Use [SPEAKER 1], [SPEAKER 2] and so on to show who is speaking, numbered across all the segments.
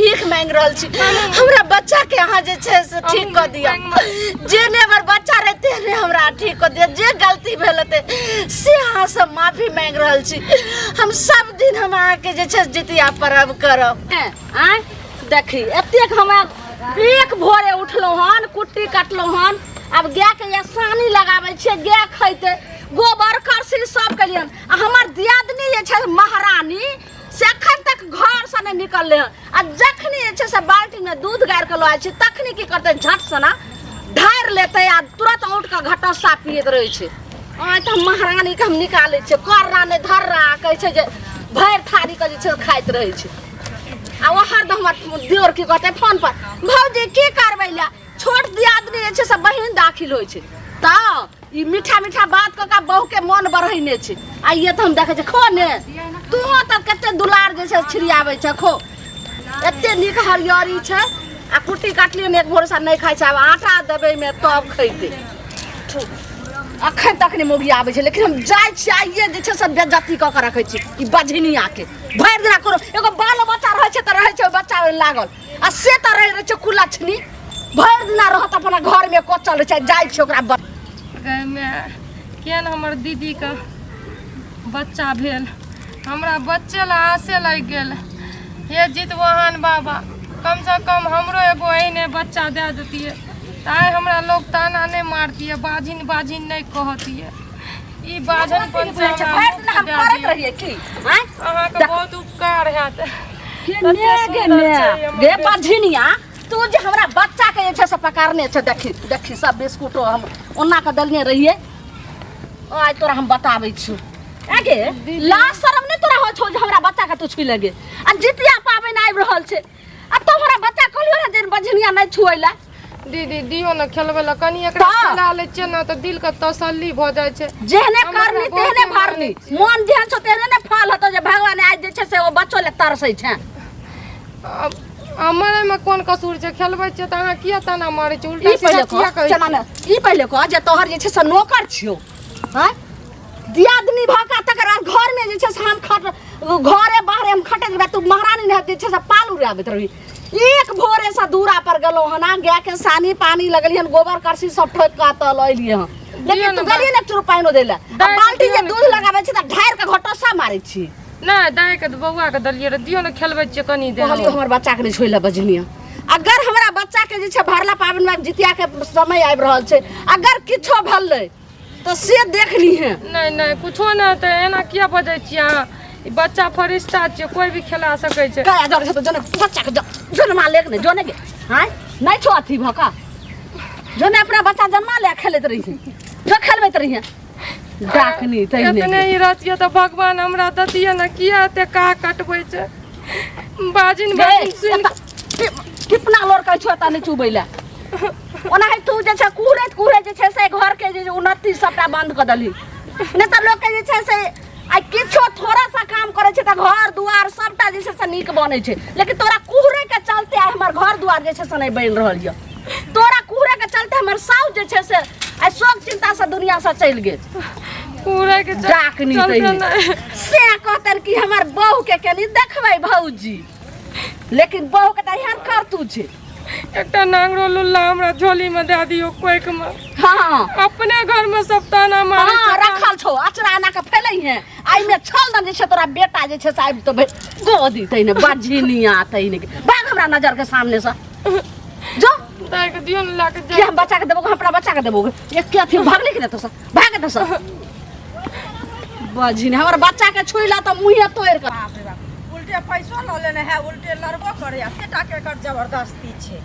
[SPEAKER 1] भीख मांग रहल छी हमरा बच्चा के अहाँ जे छै से ठीक कर दिया जे नेबर बच्चा रहते ने हमरा ठीक कर दिया जे गलती भेल ते से अहाँ सब माफी मांग रहल छी हम सब दिन हम अहाँ के जे छै जितिया पर्व करब आ देखी एतेक हम एक भोरे उठलो हन कुट्टी काटलो हन अब गाय के ये सानी लगाबै छै गाय खैते गोबर करसी सब के लिए हमर दियादनी जे छै महारानी से अखन तक घर से नहीं निकलले आ जखनी जे छै से बाल्टी में दूध गार के लए छै तखनी की करते झट सना ढार लेते आ तुरंत उठ के घटस्सा पियत रहे छै आ त महारानी के हम निकाले छै कर्रा ने धर्रा कहै छै जे भैर थारी के जे छै खाइत रहे छै आ ओहर द हमर दियोर की कहते फोन पर भौजी की करबै ला छोट दियादनी जे छै से बहिन दाखिल होय छै त ई मीठा मीठा बात क का बहू के मन बढ़ैने छै आ ये त हम देखे छै खो ने तू त कते दुलार जे छै छिड़ियाबै छै खो एते नीक हरियरी छै आ कुट्टी काटली ने एक भोर से नहीं खाइ छै अब आटा देबै में तब खैते अखन तक नहीं मोगी आबै छै लेकिन हम जाय छी आइए जे छै से बेइज्जती क के रखै छी ई बझनिया के भरि दिना करो एगो बाल बच्चा रहै छै त रहै छै बच्चा लागल आ से त रहै छै कुलछनी भरि दिना रहत अपन घर में कोचल छै जाय छै ओकरा
[SPEAKER 2] में केन हमर दीदी का बच्चा भेल हमरा बच्चे ला आसे लग गेल हे जितवाहन बाबा कम से कम हमरो एगो एहने बच्चा दे देतिए ताई हमरा लोग ताना नहीं मारतिए बाजिन बाजिन नहीं कहतिए ई बाजन पन से
[SPEAKER 1] हम करत रहिए की हैं
[SPEAKER 2] अहाँ के बहुत उपकार हैत
[SPEAKER 1] गे बझनिया तू जे हमरा बच्चा के जे छै से पकारने छै देखी देखी सब बिस्कुटो हम ओना के दलने रहिए आज तोरा हम बताबै छी आगे लाज शरम नहीं तोरा हो छौ जे हमरा बच्चा के तू छुई लगे आ जितिया पाबन आबि रहल छै आ तोहरा बच्चा कहलियो ना जे बझनिया नहीं छुएला
[SPEAKER 2] दीदी दियो ना खेलबे ला कनी एकरा खिला ले छै ना त दिल के तसल्ली भ जाय छै
[SPEAKER 1] जेहने करनी तेहने भरनी मन जेहन छ तेहने ने फल होतो जे भगवान आज जे छै से ओ बच्चो ले तरसै छै
[SPEAKER 2] हमरे में कोन कसूर छै खेलबै छै त अहाँ किया ताना मारै छै उल्टा सीधा किया कहै छै
[SPEAKER 1] ई पहिले कह जे तोहर जे छै से नौकर छियो हैं दियादनी भाका तकर घर में जे छै से हम खट घरे बाहरे हम खटे जेबे तू महारानी ने जे छै से पाल उड़ाबैत रही एक भोरे से दूरा पर गलो हना गाय के सानी पानी लगलियन गोबर करसी सब ठोक का त लइलिए ह लेकिन तू गली ने चुर पाइनो देला आ बाल्टी जे दूध लगाबै छी त ढार के घटोसा मारै छी
[SPEAKER 2] नहीं दाय के बउआ के दलिए रे दियो ना खेलबै छै कनी दे
[SPEAKER 1] कहलियो हमर बच्चा के नहीं छोइला बजनिया अगर हमरा बच्चा के जे छै भरला पाबन में जितिया के समय आबि रहल छै अगर किछो भललै तो से देख ली है
[SPEAKER 2] नहीं नहीं कुछो ना त एना किया बजै छी अहाँ ई बच्चा फरिश्ता छै कोई भी खेला सकै छै
[SPEAKER 1] का जर से तो जने बच्चा के जन्मा ले के जोने के हां नहीं छो अथी भका जोने अपना बच्चा जन्मा ले खेलैत रही है जो खेलबैत रही है डाकनी तइने
[SPEAKER 2] इतने ही रहतिए त भगवान हमरा दतिए ना किया ते का कटबै छै बाजिन बाजिन सुन
[SPEAKER 1] कितना लोर कहै छो त नहीं चुबैला ओना है तू जे छै कुहरे जे छै से घर के जे उन्नति सबटा बंद क दली ने त लोग के जे छै से आई किछो थोड़ा सा काम करे छै त घर दुआर सबटा जे छै से नीक बनै छै लेकिन तोरा कुहरे के चलते आई हमर घर दुआर जे छै से नहीं बन रहल य तोरा कुहरे के चलते हमर साउ जे छै से आई शोक चिंता से दुनिया से चल गेल
[SPEAKER 2] कुहरे के
[SPEAKER 1] डाकनी से कहतन कि हमर बहू के केनी देखबै भौजी लेकिन बहू के त एहन करतू छै
[SPEAKER 2] एकटा नांगरो लुल्ला हमरा झोली में दे दियो कोइक में
[SPEAKER 1] हां
[SPEAKER 2] अपने घर में सब ताना मारे
[SPEAKER 1] हां रखल छौ अचराना के फैलै है आई में छल न जे छै तोरा बेटा जे छै से आबि तो गोदी तइने बझनिया तइने भाग हमरा नजर के सामने से जो
[SPEAKER 2] दाय के दियो न लाके
[SPEAKER 1] के हम बच्चा के देबो हमरा बच्चा के देबो एक के अथी भागले कि न तो से भाग त से बझनी हमर बच्चा के छुइला त मुंहे तोड़ के
[SPEAKER 3] उल्टे पैसो ल लेने है उल्टे लड़बो करे एटा के कर जबरदस्ती छे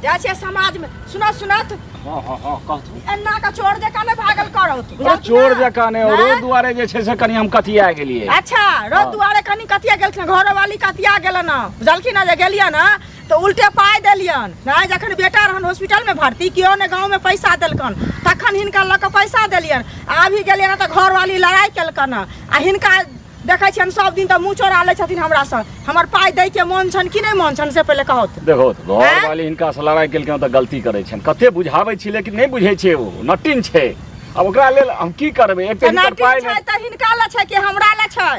[SPEAKER 3] जा छे समाज में सुना सुनात
[SPEAKER 4] हां कह
[SPEAKER 3] एन्ना का चोर जका ने भागल करो
[SPEAKER 4] तू चोर जका ने रो दुआरे जे छे से कनी हम कथिया गेलिए
[SPEAKER 3] अच्छा रो दुआरे कनी कथिया गेलखिन घर वाली कथिया गेल ना बुझलखिन ना जे गेलिया ना तो उल्टे पाय देलियन ना जखन बेटा रहन हॉस्पिटल में भर्ती कियो ने गांव में पैसा देलकन तखन हिनका ल के पैसा देलियन अभी गेलियन त घर वाली लड़ाई केलकन आ हिनका देखै छन सब दिन त मुंह चोरा ले छथिन हमरा से हमर पाई दै के मन छन कि नहीं मन छन से पहले कहत
[SPEAKER 4] देखो घर वाली हिनका से लड़ाई केलकै त गलती करे छन कते बुझाबै छी लेकिन नहीं बुझै छै ओ नटिन छै अब ओकरा लेल हम की करबै एक हिनकर पाई
[SPEAKER 3] छै त हिनका ल छै कि हमरा ल छै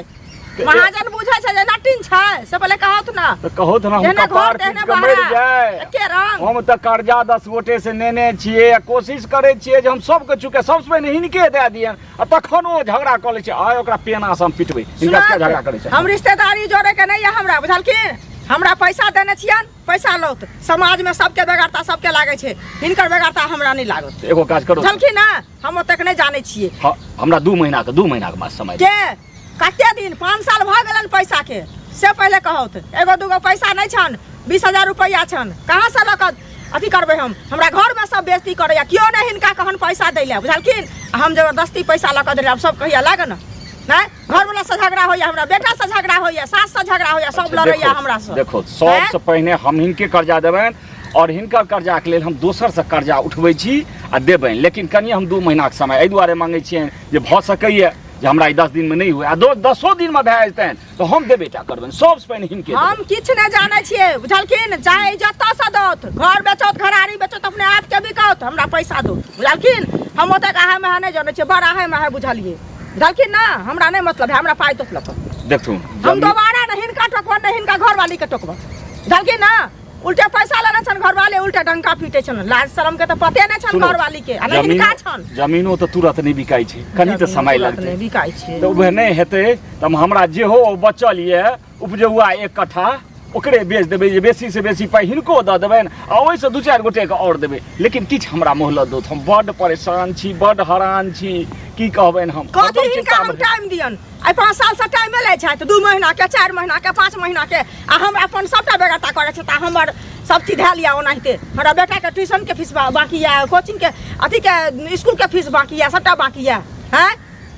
[SPEAKER 3] महाजन बुझै छै जे नटिन छै से पहले कहत ना
[SPEAKER 4] तो कहो तो हम
[SPEAKER 3] जेहने
[SPEAKER 4] कपार
[SPEAKER 3] घर
[SPEAKER 4] पीट
[SPEAKER 3] तेहने
[SPEAKER 4] के मर
[SPEAKER 3] बहरा
[SPEAKER 4] जाए।
[SPEAKER 3] एके रंग
[SPEAKER 4] हम तो कर्जा 10 गोटे से नेने छिए, कोशिश करे छिए जे हम सबके चुके सबसे पहले हिनके दे दियन, आ तखन ओ झगड़ा क लै छै। आय ओकरा पेना से हम पिटबै, हिनका क्या झगड़ा करे छै?
[SPEAKER 3] हम रिश्तेदारी जोड़े के नहीं है हमरा, बुझलखिन? हमरा पैसा देने छियन, पैसा लौत। समाज में सबके बेगारता सबके लागे छै, हिनकर बेगारता हमरा नहीं लागत।
[SPEAKER 4] एगो काज करो,
[SPEAKER 3] बुझलखिन ना? हम ओतेक नहीं जाने छिए।
[SPEAKER 4] हमरा 2 महीना के बाद समय दे।
[SPEAKER 3] के कते दिन 5 साल भ गेलन पैसा के, से पहले कहत। एगो दूगो पैसा नहीं छन, 20,000 रुपया छन, कहाँ से लकत अथी करबै हम? हमरा घर में सब बेइज्जती करैया, कियो नहीं हिनका कहन पैसा दै ले, बुझलखिन? हम जबरदस्ती पैसा लक देले, अब सब कहिया लाग न नहीं। घर वाला से झगड़ा होइया, हमरा बेटा से झगड़ा होइया, सास से झगड़ा होइया, सब लड़ैया हमरा से।
[SPEAKER 4] देखो सबसे पहले हम हिनके कर्जा देबन, और हिनकर कर्जा के लेल हम दोसर से कर्जा उठबै छी आ देबन। लेकिन कनी हम 2 महीना के समय एहि दुआरे मांगे छियै जे भ सकैया जे हमरा 10 दिन में नहीं हुए, आ 10 दिन में भए जेतैन तो हम देबे टा करबन। सबसे पहले हिनके
[SPEAKER 3] हम किछ नहीं जाने छिए, बुझलखिन? चाहे इज्जत से दौत, घर बेचत, घरारी बेचत, अपने आप के बिकत, हमरा पैसा दो, बुझलखिन? हम ओते कहा में नहीं जाने छिए, बड़ा है में बुझलिए, बुझलखिन ना? हमरा नहीं मतलब है, हमरा पाई तो मतलब
[SPEAKER 4] देखथुन
[SPEAKER 3] हम दोबारा नहीं हिनका टोकबा, नहीं हिनका घरवाली के टोकबा, बुझलखिन ना? उल्टे पैसा लेना छन घरवाले, उल्टे डंका पीटे छन, लाज शरम के तो पते नहीं छन घरवाली के, आ नहीं हिनका छन।
[SPEAKER 4] जमीनो तो तुरंत नहीं बिकाई छै, कनी तो समय लगतै,
[SPEAKER 3] नहीं बिकाई छै।
[SPEAKER 4] तो वह नहीं हेतै त हमरा जे हो बचल ये उपजौआ 1 कट्ठा ओकरे बेच देबै, जे बेसी से बेसी पाई हिनको द देबैन, आ ओहि से 2-4 गोटे के और देबै। लेकिन किछ हमरा मोहलत दो, हम बड़ परेशान छी, बड़ हैरान छी, की कहबैन हम?
[SPEAKER 3] कथी हिनका हम टाइम दियन? आई 5 साल से टाइम ले छै, तो 2 महीना के, 4 महीना के, 5 महीना के, आ हम अपन सबटा बेगारता करे छै, त हमर सब चीज धै लिया ओनाहिते। हमरा बेटा के ट्यूशन के फीस बाकी है, कोचिंग के अथी के स्कूल के फीस बाकी है, सबटा बाकी है, हैं?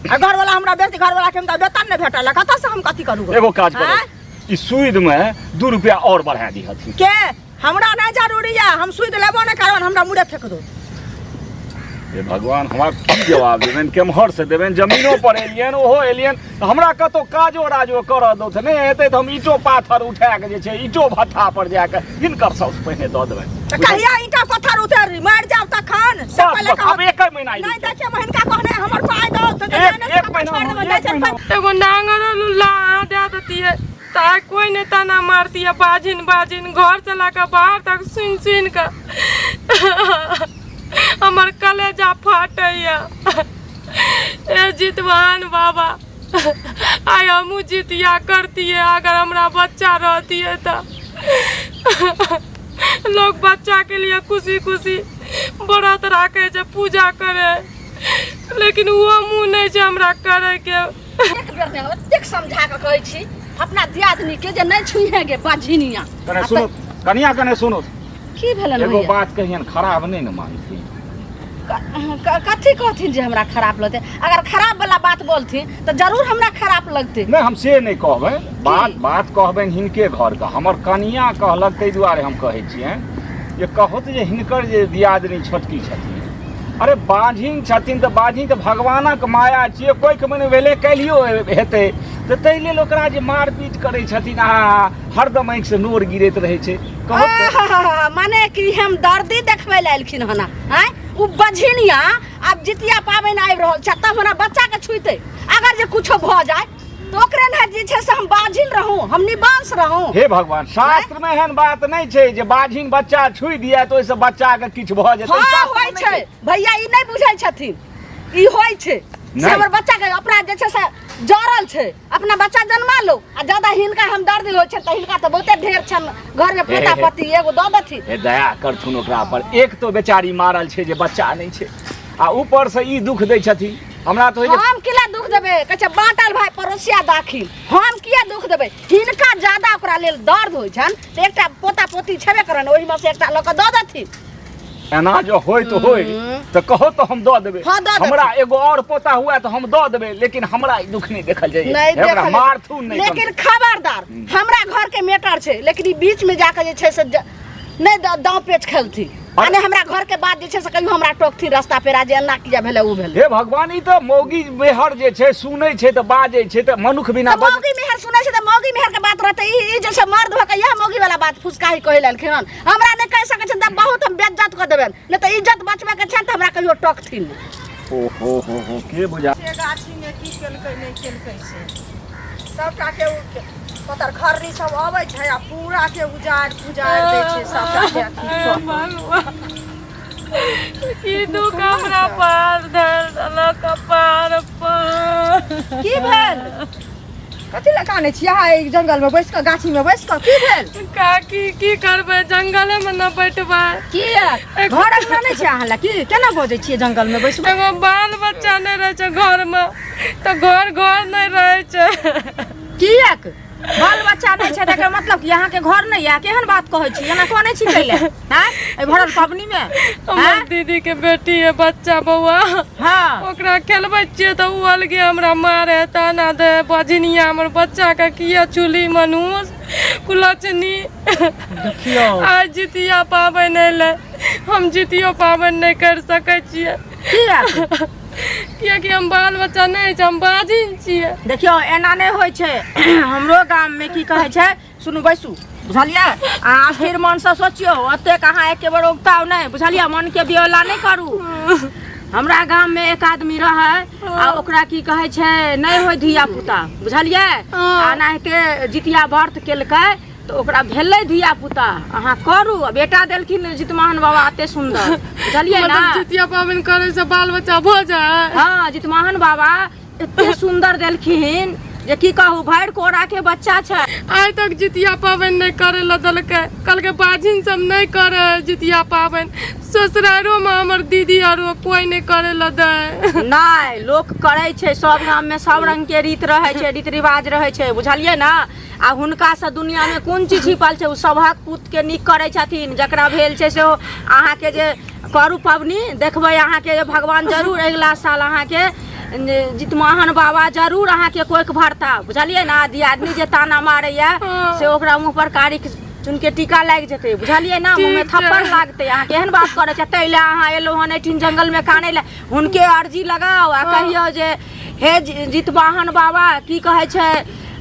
[SPEAKER 3] आ घर वाला हमरा बेटी, घर वाला के हम वेतन नहीं भेटल, कत से हम कथी करू?
[SPEAKER 4] एगो काज करो, ई सूद में 2 रुपया और बढ़ा दी हथिन।
[SPEAKER 3] के हमरा नहीं जरूरी है, हम सूद लेबो नहीं करबन, हमरा मुड़े फेंक दो।
[SPEAKER 4] हे भगवान, हमरा की जवाब देबेन? केम्हर से देबेन? जमीनो पर एलियन, ओहो एलियन, हमरा कतो काजो राजो कर दो, नहीं हेतै त हम ईटो पाथर उठा के जे छै ईटो भट्ठा पर जाके हिनकर सबसे पहले द देबेन।
[SPEAKER 3] त कहिया ईटा पत्थर उतर मर जाओ तखन से पहले
[SPEAKER 4] अब 1 महीना
[SPEAKER 3] नहीं देखे हिनका कहने हमर पाई दो, तो
[SPEAKER 4] एक महीना
[SPEAKER 2] एगो नांगर लुल्ला दे देती है, ताय कोई ने ताना मारती है, बाजिन बाजिन घर से लाकर बाहर तक सुन सुन कर हमर कलेजा फाटैया। ए जितवान बाबा, आय हमू जितिया करती है, अगर हमरा बच्चा रहती है तो लोग बच्चा के लिए खुशी खुशी व्रत राखे छै, पूजा करे, लेकिन वो मुँह नहीं छै हमरा करे के।
[SPEAKER 1] एक बेर में ओतेक समझा के कहै छी अपना दियादनी के जे नहीं छुइहे गे बाझिनिया।
[SPEAKER 4] कने सुनो कनिया, कने सुनो,
[SPEAKER 1] की भेलन
[SPEAKER 4] एगो
[SPEAKER 1] भैया?
[SPEAKER 4] बात कहियन, खराब नहीं न मानती।
[SPEAKER 1] कथी कहथिन जे हमरा खराब लगते? अगर खराब वाला बात बोलथिन तो जरूर हमरा खराब लगते।
[SPEAKER 4] नहीं हम से नहीं कहबै, बात कहबैन हिनके घर का। हमर कनिया कहलक तै दुआरे हम कहै छियै जे कहत जे हिनकर जे दियादनी छोटकी छथिन, अरे बाझिन छथिन तऽ बाझिन तऽ भगवानक माया छियै, कोइ के मने भेले काल्हियो हेतै, तऽ ताहि लेल ओकरा जे मारपीट करै छथिन, आ हरदम आँखि से नोर गिरैत रहै छै।
[SPEAKER 1] माने कि हम दर्दी देखबै ला एलखिन हना, हैं? उ बझिनिया अब जितिया पाबनि आबि रहल छै, तब हमरा बच्चा के छुइते, अगर जे कुछो भ जाय तो ओकरे ने जे छै से हम बाझिन रहूं, हम निबांस रहूं।
[SPEAKER 4] हे भगवान, शास्त्र में एहन बात नहीं छै जे बाझिन बच्चा छुइ दिया तो ओइसे बच्चा के किछु भ जेतै।
[SPEAKER 1] हाँ होय छै भैया, ई नहीं बुझै छथिन, ई होय छै से हमर बच्चा के अपना जे छै से जरल छै, अपना बच्चा जन्मा लो, आ ज्यादा हिनका हम दर्द होय छै त हिनका त बहुते ढेर छन घर में पोता पति, एगो द देथिन।
[SPEAKER 4] हे दया करथुन ओकरा पर, एक तो बेचारी मारल छै जे बच्चा नहीं छै, आ ऊपर से ई दुख दै छथिन। हमरा तो
[SPEAKER 1] हम किला दुख देबै? कहै छै बाटल भाई पड़ोसिया दाखिल, हम किया दुख देबै? हिनका ज्यादा ओकरा लेल दर्द होय छन त एकटा पोता पोती छेबे करन, ओहि में से एकटा ल के द देथिन।
[SPEAKER 4] एना जो होय तो होय तो कहो तो हम दऽ देबै।
[SPEAKER 1] हाँ, दऽ देथिन।
[SPEAKER 4] हमरा एगो और पोता हुआ तो हम दऽ देबै, लेकिन हमरा ई दुख नहीं देखल जाइए,
[SPEAKER 1] नहीं
[SPEAKER 4] हमरा
[SPEAKER 1] देखल,
[SPEAKER 4] मारथू नहीं।
[SPEAKER 1] लेकिन खबरदार हमरा घर के मैटर छै, लेकिन ई बीच में जाके जे छै से नहीं दांव पेच खेलथी, माने हमरा घर के बात जे छै से कहियो हमरा टोकथी रास्ता पे, जे एना किया भेलै उ भेलै।
[SPEAKER 4] हे भगवान, ई तो मौगी मेहर जे छै सुनै छै त बाजै छै, त मनुख बिना
[SPEAKER 1] मौगी मेहर सुनै छै त मौगी मेहर के बात रहतै, ई जे छै मर्द हो के यह मौगी वाला बात फुसकाही कहै लेलखिन हन। हमरा नहीं कह सकै छै त बहुत हम बेइज्जत क देबन, नहीं त इज्जत बचबे के छै त हमरा कहियो टोकथिन नहीं।
[SPEAKER 4] हो के बुझा
[SPEAKER 3] के गाछी में की केलकै नहीं केलकै से सबटा के पतर खर्री सब अबै छै आ पूरा के उजाड़ दै छै सबटा के अथी
[SPEAKER 2] की दुख हमरा पार धर देलक कपार पर।
[SPEAKER 3] की भेल कथी लए कानै छियै अहाँ एक जंगल में बैस कऽ गाछी में बैस कऽ की भेल
[SPEAKER 2] काकी की करबै जंगले में न बैठबै
[SPEAKER 3] की घर अंगना नहि छै अहाँ लए की केना बजै छियै जंगल में बैसबै
[SPEAKER 2] एगो बाल बच्चा नहीं रहे छै घर में तो घर नहीं रहे छै
[SPEAKER 3] किएक बाल बच्चा नहीं छै तकर मतलब कि अहाँके घर नहीं है केहन बात कहै छी एना कहने छी पहिले हैं ए भरल पबनी में
[SPEAKER 2] हमर दीदी के बेटी है बच्चा बौआ
[SPEAKER 3] हाँ
[SPEAKER 2] ओकरा खेलबै छियै तऽ उ अलगे हमरा मारे ताना दे बजनिया हमर बच्चा के किया चुली मनुष कुलचनी
[SPEAKER 3] देखियो
[SPEAKER 2] आज जितिया पाबनि एलै हम जितियो पाबनि नहीं कर सकै छियै
[SPEAKER 3] किएक
[SPEAKER 2] कियाकि हम बाल बच्चा नहीं छै हम बाजिन छियै
[SPEAKER 3] देखियो एना नहीं होइ छै हमरो गाम में की कहै छै सुनू बैसू बुझलियै अहाँ स्थिर मन से सोचियो ओतेक अहाँ एके बेर उगताव नहीं बुझलियै मन के बियोला नहीं करू हमरा गाम में एक आदमी रहे आ ओकरा की कहै छै नहीं होय धिया पुता बुझलियै आ नाहिते जितिया व्रत केलकै तो ओकरा भेलै धिया पुता अहाँ करू बेटा देलखिन जितमोहन बाबा एते सुंदर बुझलियै ना
[SPEAKER 2] मतलब जितिया पाबनि करे से बाल बच्चा भ जाय
[SPEAKER 3] हाँ जितमोहन बाबा एते सुंदर देलखिन जे की कहू भरि कोरा के बच्चा छै
[SPEAKER 2] आइ तक जितिया पाबनि नहीं करे ला देलकै कहलकै बाजिन सब नहीं करे जितिया पाबनि ससुरारो में हमर दीदी आरो कोई नहीं करे ला दे
[SPEAKER 3] नहीं लोक करे छै सब गाम में सब रंग के रीत रहे छै रीत रिवाज रहे छै बुझलियै ना आ हुनका से दुनिया में कोन चीज छिपल छै उ सभक पुत के नीक करे छथिन जकरा भेल छै से अहाँ के जे करू पबनी देखबै अहाँ के भगवान जरूर अगला साल अहाँ के जितमोहन बाबा जरूर अहाँ के कोइक भरता बुझलियै ना दियादनी जे ताना मारैया से ओकरा मुँह पर कारी चुन के टीका लागि जेतै बुझलियै ना मुँह में थप्पड़ लागतै अहाँ केहन बात करे छै तै ले अहाँ एलो हन एठिन जंगल में कानै ले हुनके अर्जी लगाओ आ कहियो जे हे जितमोहन बाबा की कहै छै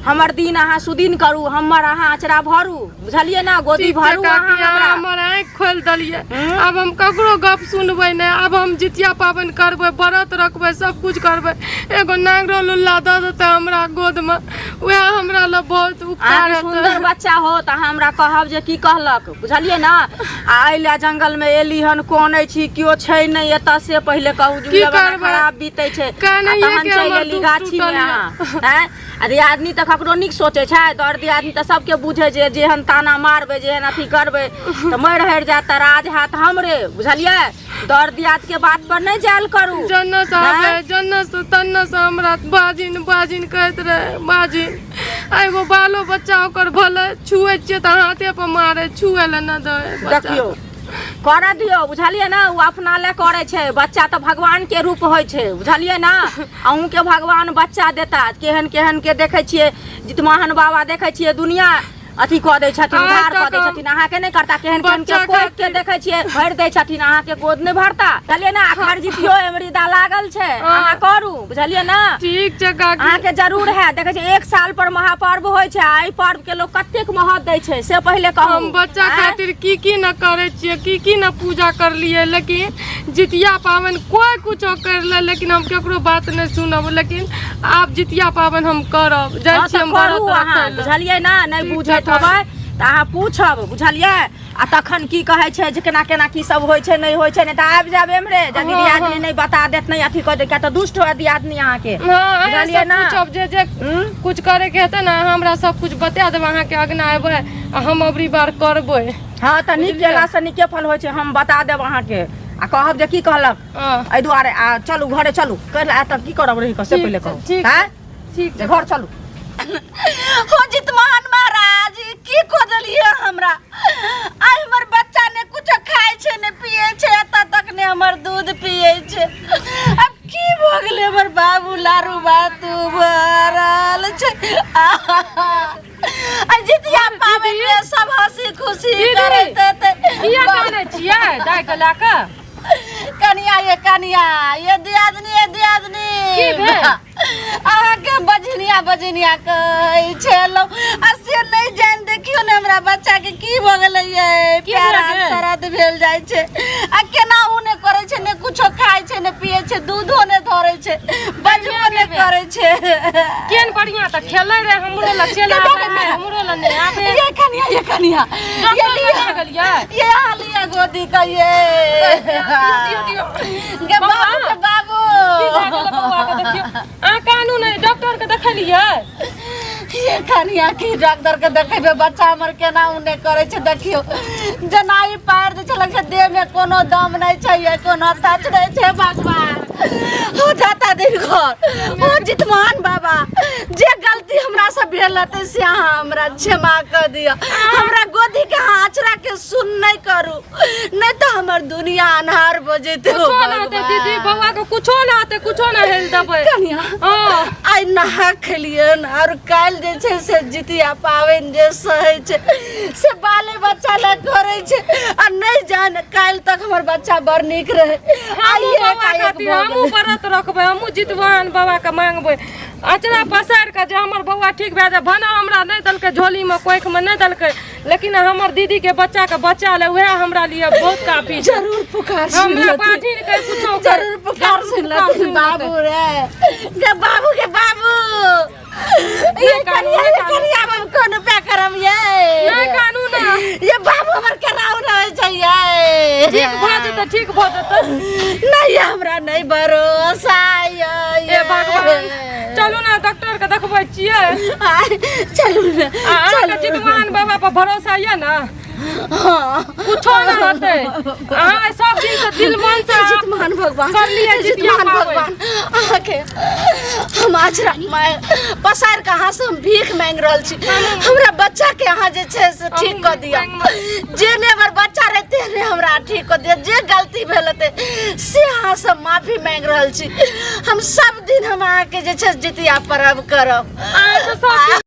[SPEAKER 3] हमर दिन अहाँ सुदिन करू हमर अहाँ अचरा भरू बुझलियै ना गोदी भरू अहाँ हमरा
[SPEAKER 2] हमर आँखि खोल देलियै अब हम ककरो गप सुनबै नहीं अब हम जितिया पाबनि करबै व्रत रखबै सब कुछ करबै एगो नांगरो लुल्ला दऽ देतै हमरा गोद में वएह हमरा ल बहुत उपकार
[SPEAKER 3] अहाँ सुंदर बच्चा हो त अहाँ हमरा कहब जे की कहलक बुझलियै ना आ एले जंगल में एली हन कोनै छी कियो छै नहीं एतऽ से पहिले कहू जुगवा खराब बीतै छै तहन चलि एली गाछी में अहाँ हैं अरे आदमी तऽ ककरो नीक सोचे छै दर्दी आदमी तऽ सबके बुझे छै जेहन ताना मारबै जेहन अथी करबै तऽ मरि हरि जात तऽ राज हाथ हमरे बुझलियै दर्दी आद के बात पर नहीं जायल करू
[SPEAKER 2] जन्नत आबे जन्नत तन्नत हमरा बाजिन बाजिन कहैत रहे बाजिन एगो बालो बच्चा ओकर भले छुए छियै तऽ हाथे पर मारे छुए ले न दे
[SPEAKER 3] देखियो कर दियो बुझलियै ना उ अपना ले करे छै बच्चा तो भगवान के रूप होय छै बुझलियै ना अहूँ के भगवान बच्चा देता केहन केहन के देखे छियै जितमोहन बाबा देखे छियै दुनिया अथी कऽ दै छथिन उधार कऽ दै छथिन अहाँ के नहीं करता केहन केहन के कोइ के देखे छियै भरि दै छथिन अहाँ के गोद नहीं भरता बुझलियै ना अखर जितियो एमरीदा लागल छै अहाँ करू बुझलियै ना
[SPEAKER 2] ठीक छै काकी
[SPEAKER 3] अहाँ के जरूर है देखे छियै एक साल पर महापर्व होय छै आई पर्व के लोग कतेक महत्व दै छै से पहिले कहू
[SPEAKER 2] हम बच्चा खातिर की न करे छियै की न पूजा करलियै लेकिन जितिया पाबनि कोई कुछो कर ले लेकिन हम केकरो बात नहीं सुनब लेकिन आब जितिया पाबनि हम करब जाइ छी हम व्रत
[SPEAKER 3] बुझलियै ना नहीं बुझे होबै तऽ अहाँ पूछब बुझलियै आ तखन की कहै छै जे केना केना की सब होइ छै नहीं होइ छै नहीं तऽ आबि जाब एमरे यदि दियादनी नहीं बता देत नहीं अथी कऽ दे क्या तऽ दुष्ट हो दियादनी अहाँ के बुझलियै ना
[SPEAKER 2] जे कुछ करे के हेतै ना हमरा सब कुछ बता देब अहाँ के अगना एबै आ हम अबरी बार करबै
[SPEAKER 3] हाँ तऽ नीक केला से नीके फल होइ छै हम बता देब अहाँ के आ कहब जे की कहलक एहि दुआरे आ चलू घरे चलू कहला तऽ की करब रही से पहिले कहू हैं
[SPEAKER 2] ठीक
[SPEAKER 3] छै घर चलू
[SPEAKER 1] हो जितमोहन महाराज की कऽ देलियै हमरा आइ हमर बच्चा ने कुछो खाय छै ने पिए छै एतऽ तक ने हमर दूध पिए छै अब की भऽ गेलै हमर बाबू लारू बातू भरल छै आ जितिया पाबनि में सब हंसी खुशी करैत हेतै
[SPEAKER 2] किया कानै छियै दाइ के लए कऽ
[SPEAKER 1] कनिया ये दियादनी
[SPEAKER 2] की भेल
[SPEAKER 1] अहाँके बजनिया कहै छलौ आ से नहीं जान देखियो ने हमरा बच्चा के की भ गेलै ये प्यारा सारा दर्द भेल जाइ छै आ केना उ ने करे छै ने कुछो खाय छै ने पिए छै दूधो ने धरे छै बजबो ने करे छै
[SPEAKER 2] केन बढ़िया त खेलै रे हमरो ल चला आबे हमरो ल नहीं आबे
[SPEAKER 1] ये कनिया ये लिया
[SPEAKER 2] गलिया
[SPEAKER 1] ये हालिया गोदी का ये गे बाबू
[SPEAKER 2] आ कानून है डॉक्टर के देखलिए
[SPEAKER 1] ये कनिया की डॉक्टर के देखेबे बच्चा हमर केना उने करे छै देखियो जनाई पैर दे छलक देह में कोनो दम नहीं छै कोनो तच नहीं छै भगवान हो जाता दिन घर ओ जितमान बाबा जे गलती हमरा से भेल रहते से अहाँ हमरा क्षमा कर दिया हमरा गोदी के आचरा के सुन नहीं करू नहीं तो हमर दुनिया अनहार हो जेते हो
[SPEAKER 2] दीदी बउआ के कुछो ना आते कुछो ना हेल दबे
[SPEAKER 1] कनिया आई नहा खेलियन और काल जे छै से जितिया पावन जे सहे छै से बाले बच्चा ल करे छै आ नहीं जान काल तक हमर बच्चा बड़ नीक रहे आइए
[SPEAKER 2] हमू व्रत रखबे हमू जितवान बाबा के मांगबे अचरा पसार के जे हमर बउआ ठीक भए जाए भना हमरा नहीं दलके झोली में कोख में नहीं दलके लेकिन हमर दीदी के बच्चा ले वह हमरा लिए बहुत काफी
[SPEAKER 1] जरूर पुकार
[SPEAKER 2] हमरा पाठी के कुछो
[SPEAKER 1] जरूर पुकार सुन बाबू रे के बाबू ये कनिया हम कोन पे करम ये
[SPEAKER 2] नहीं कानून
[SPEAKER 1] ये बाबू हमर कराउ रहे छै
[SPEAKER 2] ठीक भ जेतै
[SPEAKER 1] नहीं हमरा नहीं भरोसा
[SPEAKER 2] ए भगवान चलू ना डॉक्टर के देखबै छियै
[SPEAKER 1] चलू ना
[SPEAKER 2] चलू जितवान बाबा पर भरोसा ये ना कुछो ना होते अहाँ सब दिन से दिल मन से
[SPEAKER 1] जितमान भगवान
[SPEAKER 2] कर लिए
[SPEAKER 1] जितमान भगवान आके हम आज पसार कहाँ से हम भीख मांग रहल छी हमरा बच्चा के अहाँ जे छै से ठीक कर दिया जे ने हमर बच्चा रहते ने हमरा ठीक कर दिया जे गलती भेल हेते से अहाँ से माफी मांग रहल छी हम सब दिन हम अहाँ के जे छै जितिया पर्व करब